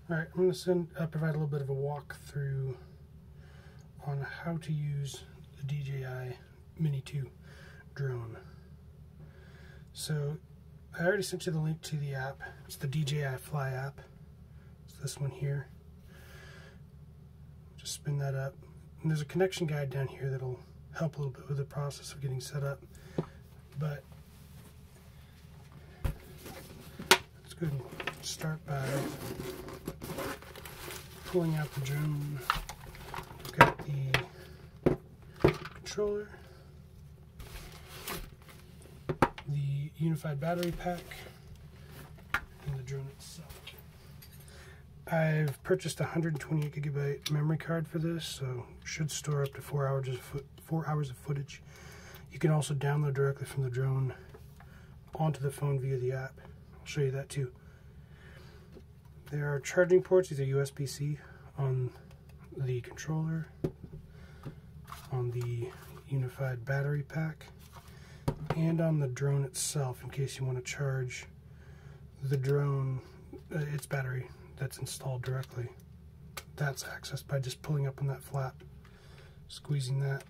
Alright, I'm going to provide a little bit of a walkthrough on how to use the DJI Mini 2 drone. So, I already sent you the link to the app. It's the DJI Fly app. It's this one here. Just spin that up. And there's a connection guide down here that'll help a little bit with the process of getting set up. But let's go ahead and start by pulling out the drone. We've got the controller, the unified battery pack, and the drone itself. I've purchased a 128 gigabyte memory card for this, so should store up to 4 hours of footage. You can also download directly from the drone onto the phone via the app. I'll show you that too. There are charging ports, these are USB-C on the controller, on the unified battery pack, and on the drone itself in case you want to charge the drone, its battery that's installed directly. That's accessed by just pulling up on that flap, squeezing that,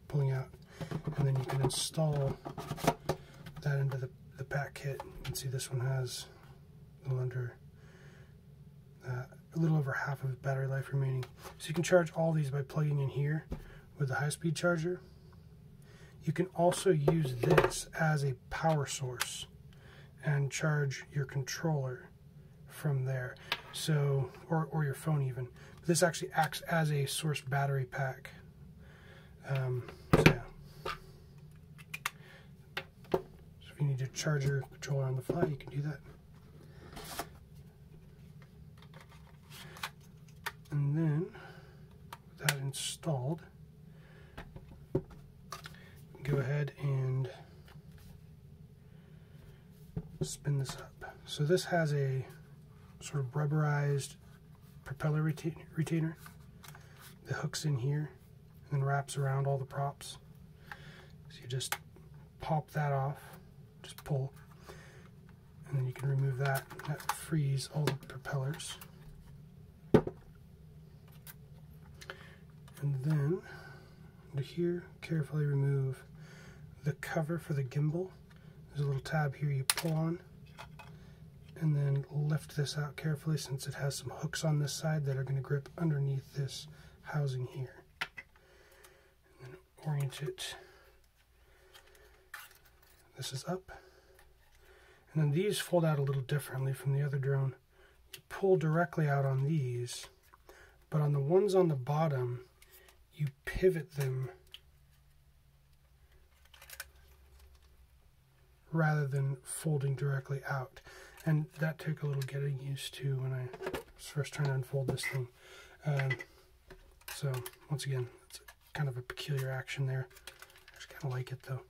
pulling out, and then you can install that into the pack kit. You can see this one has a little over half of its battery life remaining. So you can charge all these by plugging in here with the high-speed charger. You can also use this as a power source and charge your controller from there. So, or your phone even. This actually acts as a source battery pack. So yeah. So if you need to charge your controller on the fly, you can do that. And then, with that installed, go ahead and spin this up. So this has a sort of rubberized propeller retainer that hooks in here and then wraps around all the props. So you just pop that off, just pull, and then you can remove that. That frees all the propellers. And then, to here, carefully remove the cover for the gimbal. There's a little tab here you pull on, and then lift this out carefully since it has some hooks on this side that are going to grip underneath this housing here. And then orient it. This is up. And then these fold out a little differently from the other drone. You pull directly out on these, but on the ones on the bottom, you pivot them rather than folding directly out. And that took a little getting used to when I was first trying to unfold this thing. So once again, it's kind of a peculiar action there. I just kind of like it though.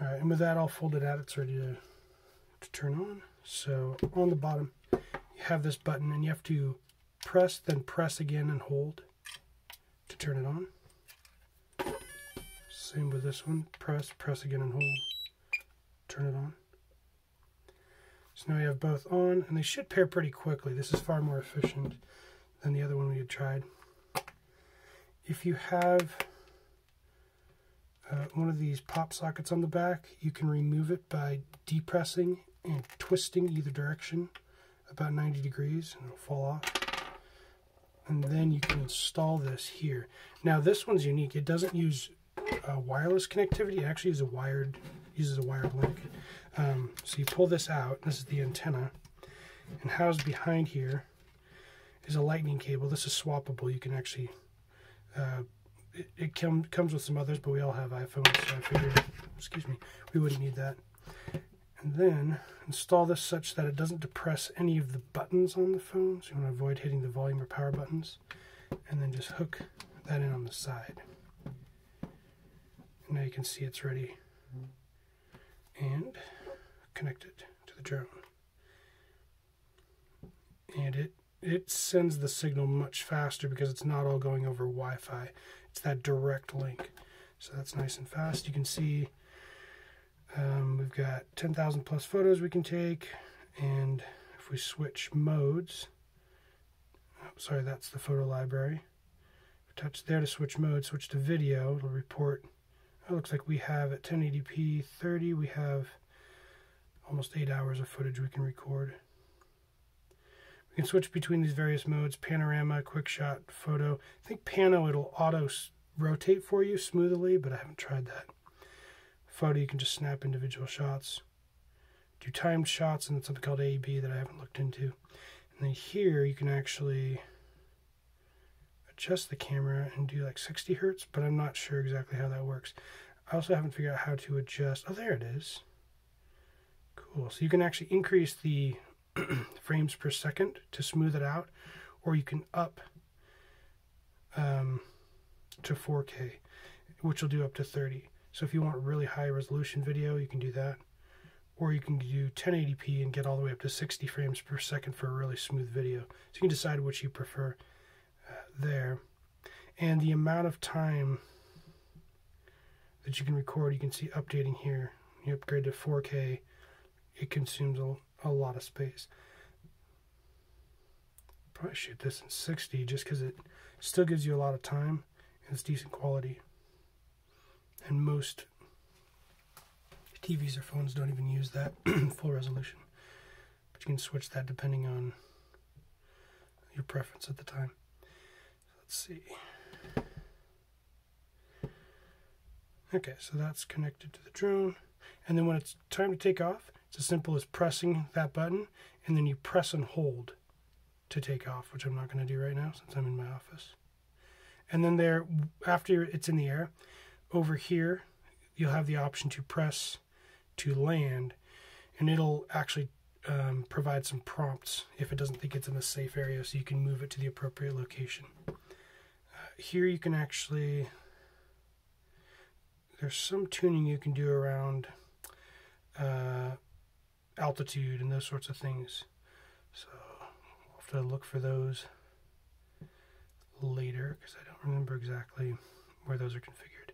Alright, and with that all folded out, it's ready to turn on. So on the bottom, you have this button, and you have to press, then press again and hold to turn it on. Same with this one. Press, press again and hold. Turn it on. So now you have both on, and they should pair pretty quickly. This is far more efficient than the other one we had tried. If you have one of these pop sockets on the back, you can remove it by depressing and twisting either direction about 90 degrees, and it'll fall off. And then you can install this here. Now this one's unique. It doesn't use wireless connectivity. It actually uses a wired link. So you pull this out. This is the antenna, and housed behind here is a lightning cable. This is swappable. You can actually it comes with some others, but we all have iPhones, so I figured, excuse me, we wouldn't need that. And then install this such that it doesn't depress any of the buttons on the phone, so you want to avoid hitting the volume or power buttons. And then just hook that in on the side. And now you can see it's ready and connected to the drone. And it sends the signal much faster because it's not all going over Wi-Fi. It's that direct link. So that's nice and fast. You can see we've got 10,000 plus photos we can take, and if we switch modes, oh, sorry, that's the photo library. Touch there to switch mode, switch to video, it'll report. It looks like we have at 1080p 30, we have almost 8 hours of footage we can record. We can switch between these various modes: panorama, quick shot, photo. I think pano it'll auto rotate for you smoothly, but I haven't tried that. Photo, you can just snap individual shots. Do timed shots, and then something called A/B that I haven't looked into. And then here you can actually adjust the camera and do like 60 hertz, but I'm not sure exactly how that works. I also haven't figured out how to adjust. Oh, there it is. Cool. So you can actually increase the frames per second to smooth it out, or you can up to 4K, which will do up to 30. So if you want really high resolution video, you can do that. Or you can do 1080p and get all the way up to 60 frames per second for a really smooth video. So you can decide which you prefer there. And the amount of time that you can record, you can see updating here. You upgrade to 4K, it consumes a lot of space. Probably shoot this in 60 just because it still gives you a lot of time and it's decent quality. And most TVs or phones don't even use that full resolution. But you can switch that depending on your preference at the time. Let's see. Okay, so that's connected to the drone. And then when it's time to take off, it's as simple as pressing that button, and then you press and hold to take off, which I'm not going to do right now since I'm in my office. And then there, after it's in the air, over here, you'll have the option to press to land, and it'll actually provide some prompts if it doesn't think it's in a safe area, so you can move it to the appropriate location. Here you can actually, there's some tuning you can do around altitude and those sorts of things. So I'll have to look for those later because I don't remember exactly where those are configured.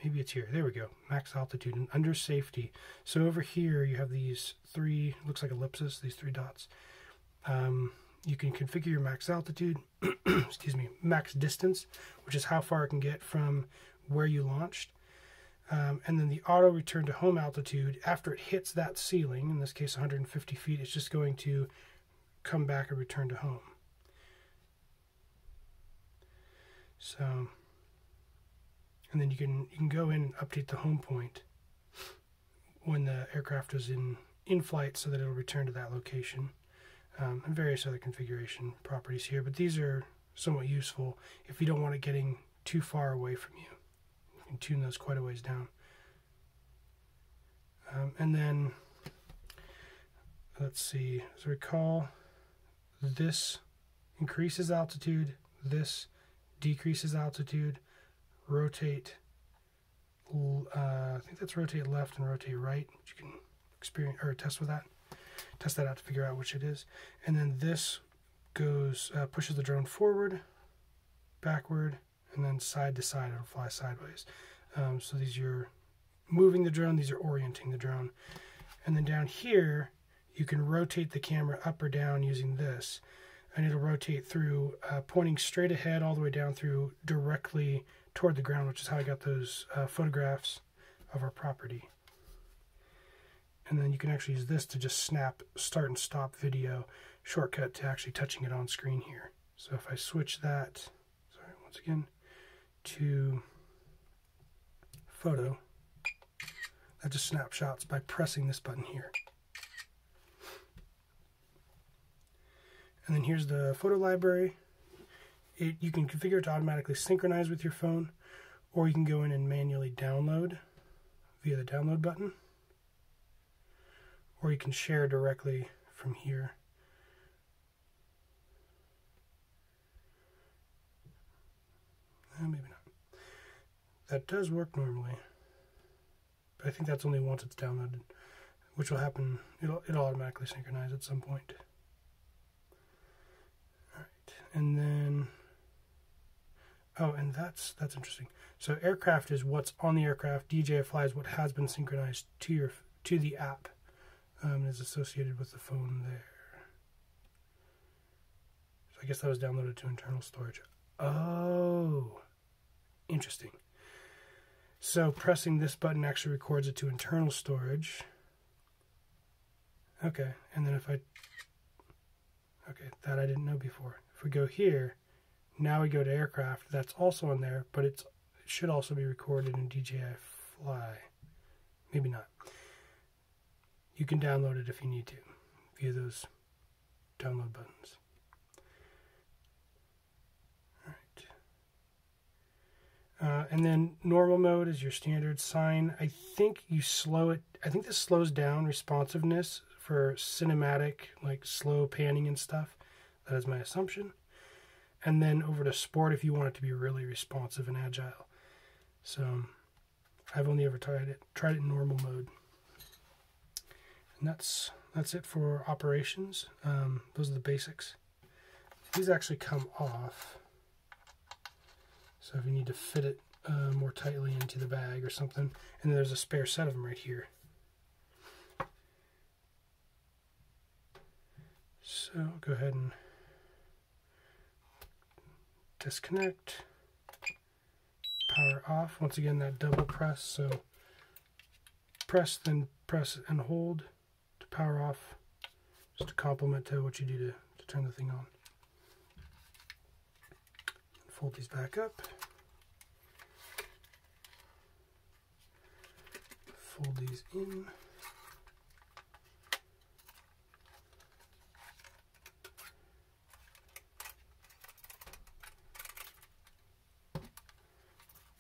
Maybe it's here. There we go. Max altitude and under safety. So over here you have these three, looks like ellipses, these three dots. You can configure your max altitude, excuse me, max distance, which is how far it can get from where you launched. And then the auto return to home altitude, after it hits that ceiling, in this case 150 feet, it's just going to come back and return to home. So, and then you can go in and update the home point when the aircraft is in flight so that it'll return to that location. And various other configuration properties here, but these are somewhat useful if you don't want it getting too far away from you. You can tune those quite a ways down. And then, let's see, as I recall, this increases altitude, this decreases altitude, rotate, I think that's rotate left and rotate right. You can experience or test with that. Test that out to figure out which it is. And then this goes, pushes the drone forward, backward, and then side to side. It'll fly sideways. So these are moving the drone, these are orienting the drone. And then down here, you can rotate the camera up or down using this. And it'll rotate through, pointing straight ahead all the way down through directly toward the ground, which is how I got those photographs of our property. And then you can actually use this to just snap start and stop video, shortcut to actually touching it on screen here. So if I switch that, sorry, once again, to photo, that just snapshots by pressing this button here. And then here's the photo library. You can configure it to automatically synchronize with your phone, or you can go in and manually download via the download button. Or you can share directly from here. Maybe not. That does work normally, but I think that's only once it's downloaded, which will happen. It'll automatically synchronize at some point. All right, and then and that's interesting. So aircraft is what's on the aircraft. DJI Fly is what has been synchronized to to the app. Is associated with the phone there. So I guess that was downloaded to internal storage. Oh, interesting. So pressing this button actually records it to internal storage. Okay, and then that I didn't know before. If we go here, now we go to aircraft. That's also on there, but it should also be recorded in DJI Fly. Maybe not. You can download it if you need to via those download buttons. All right. And then normal mode is your standard sign. I think you slow it. I think this slows down responsiveness for cinematic, like slow panning and stuff. That is my assumption. And then over to sport if you want it to be really responsive and agile. So I've only ever tried it in normal mode. And that's it for operations. Those are the basics. These actually come off. So if you need to fit it more tightly into the bag or something. And there's a spare set of them right here. So go ahead and disconnect. Power off. Once again, that double press. So press, then press and hold to power off. Just a complement to what you do to turn the thing on. Fold these back up. Fold these in.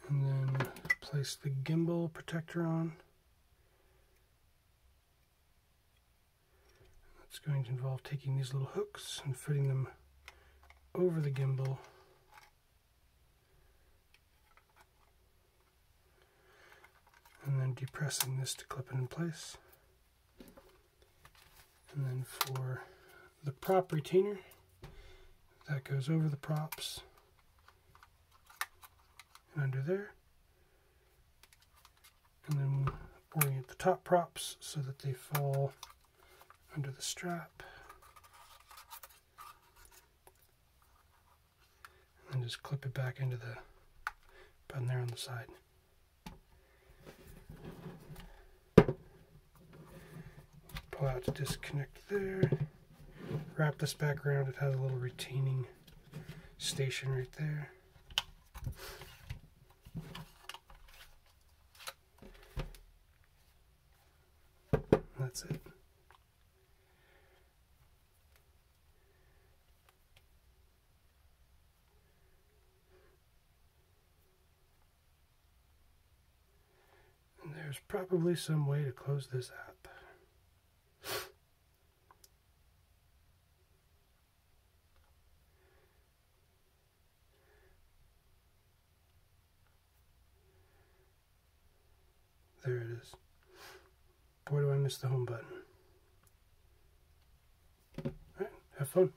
And then place the gimbal protector on. That's going to involve taking these little hooks and fitting them over the gimbal. And then depressing this to clip it in place. And then for the prop retainer, that goes over the props and under there. And then orient the top props so that they fall under the strap. And just clip it back into the button there on the side. Pull out to disconnect there. Wrap this back around. It has a little retaining station right there. That's it. And there's probably some way to close this app. There it is. Boy, do I miss the home button. All right, have fun.